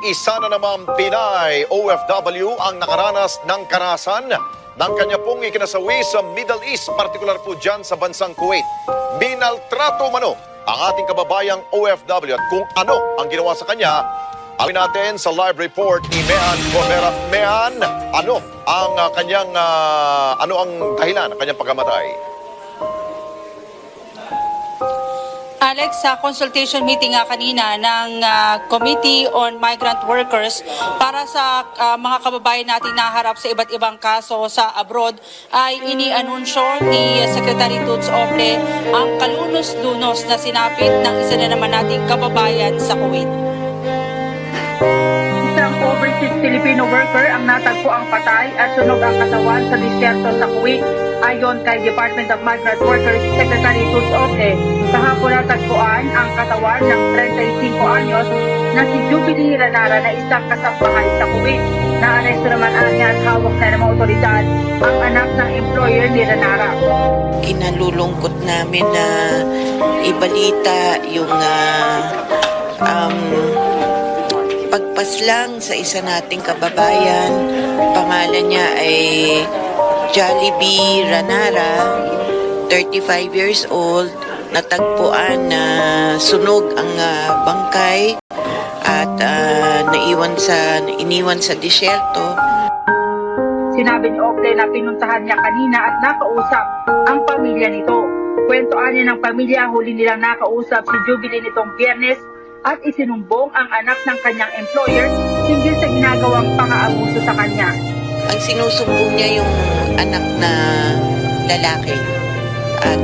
isa na namang Pinay OFW ang nakaranas ng karahasan ng kanya pong ikinasawi sa Middle East, partikular po dyan sa bansang Kuwait. Binaltrato mano ang ating kababayang OFW at kung ano ang ginawa sa kanya, alamin natin sa live report ni Mean Covera. Mean, ano ang ano ang dahilan ng kanyang pagkamatay? Alex, sa consultation meeting nga kanina ng Committee on Migrant Workers para sa mga kababayan natin na harap sa iba't ibang kaso sa abroad ay inianunsyo ni Secretary Toots Ople ang kalunos-lunos na sinapit ng isa na naman nating kababayan sa Kuwait. Isang overseas Filipino worker ang natagpo ang patay at sunog ang katawan sa disyerto sa Kuwait. Ayon kay Department of Migrant Workers Secretary Toots Ople, kahapon natagpuan ang katawan ng 35 anyos na si Jubilee Ranara na isang kasambahay sa Kuwait. Naaresto naman niya at hawak na ng mga otoridad ang anak ng employer ni Ranara. Kinalulungkot namin na ibalita yung pagpaslang sa isa nating kababayan. Pangalan niya ay Jollibee Ranara, 35 years old, natagpuan na sunog ang bangkay at iniwan sa disyerto. Sinabi ni Ople na pinuntahan niya kanina at nakausap ang pamilya nito. Kwentuan niya ng pamilya, huli nilang nakausap si Jubilee nitong Biyernes at isinumbong ang anak ng kanyang employer hinggil sa ginagawang pang-aabuso sa kanya. Ang sinusumbong niya yung anak na lalaki at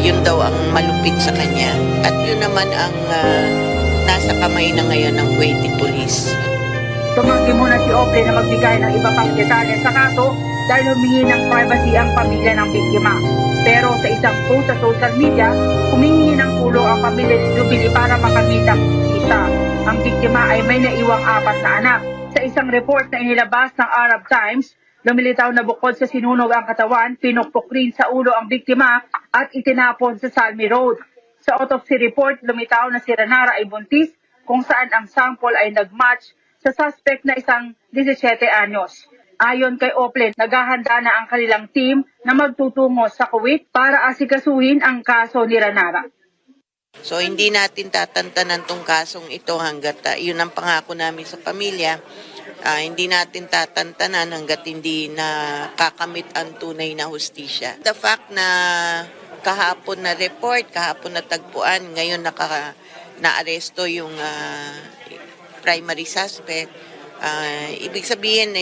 yun daw ang malupit sa kanya. At yun naman ang nasa kamay na ngayon ng Kuwaiti Police. Tumanggi muna si Ople na magbigay ng iba pang detalye sa kaso dahil humingi ng privacy ang pamilya ng biktima. Pero sa isang post sa social media, humingi ng tulong ang pamilya ni Jubilee para makamit ang isa. Ang biktima ay may naiwang 4 na anak. Sa isang report na inilabas ng Arab Times, lumilitaw na bukod sa sinunog ang katawan, pinukpok rin sa ulo ang biktima at itinapon sa Salmi Road. Sa autopsy report, lumitaw na si Ranara ay buntis kung saan ang sample ay nag-match sa suspect na isang 17 anyos. Ayon kay Ople, naghahanda na ang kanilang team na magtutungo sa Kuwait para asikasuhin ang kaso ni Ranara. So hindi natin tatantanan tong kasong ito hanggat yun ang pangako namin sa pamilya. Hindi natin tatantanan hanggat hindi nakakamit ang tunay na hustisya. The fact na kahapon na report, kahapon na tagpuan, ngayon naaresto yung primary suspect. Ibig sabihin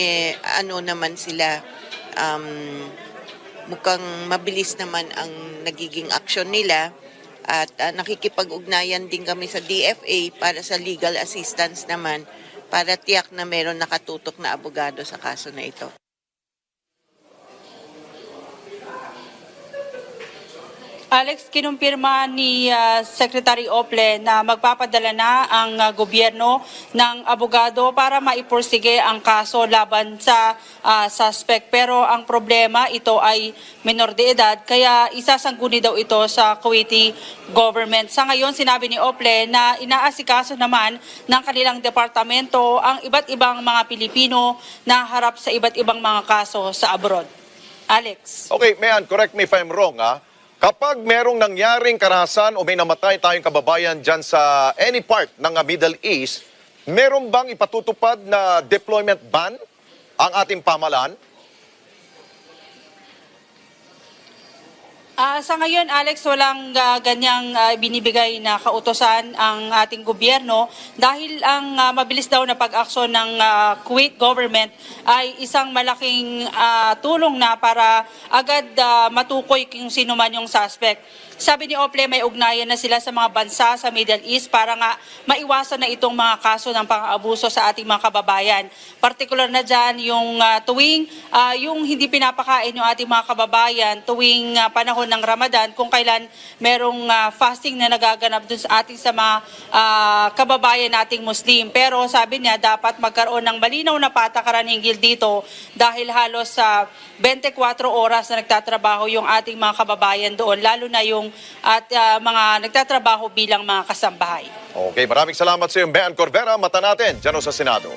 ano naman sila, mukhang mabilis naman ang nagiging aksyon nila. At nakikipag-ugnayan din kami sa DFA para sa legal assistance naman para tiyak na meron nakatutok na abogado sa kaso na ito. Alex, kinumpirma ni Secretary Ople na magpapadala na ang gobyerno ng abogado para maipursige ang kaso laban sa suspect. Pero ang problema, ito ay minor de edad, kaya isasangguni daw ito sa Kuwaiti government. Sa ngayon, sinabi ni Ople na inaasikaso naman ng kanilang departamento ang iba't ibang mga Pilipino na harap sa iba't ibang mga kaso sa abroad. Alex. Okay, Mean, correct me if I'm wrong, Kapag merong nangyaring karahasan o may namatay tayong kababayan dyan sa any part ng Middle East, meron bang ipatutupad na deployment ban ang ating pamahalaan? Sa ngayon, Alex, walang ganyang binibigay na kautosan ang ating gobyerno dahil ang mabilis daw na pag-aksyon ng Kuwait government ay isang malaking tulong na para agad matukoy kung sino man yung suspect. Sabi ni Ople, may ugnayan na sila sa mga bansa sa Middle East para nga maiwasan na itong mga kaso ng pang-abuso sa ating mga kababayan. Partikular na dyan yung tuwing yung hindi pinapakain yung ating mga kababayan tuwing panahon ng Ramadan, kung kailan merong fasting na nagaganap dun sa ating sa mga kababayan nating Muslim. Pero sabi niya, dapat magkaroon ng malinaw na patakaran hinggil dito dahil halos sa 24 oras na nagtatrabaho yung ating mga kababayan doon, lalo na yung gugulong at mga nagtatrabaho bilang mga kasambahay. Okay, maraming salamat sa iyo, Bean Corvera. Mata natin dyan sa Senado.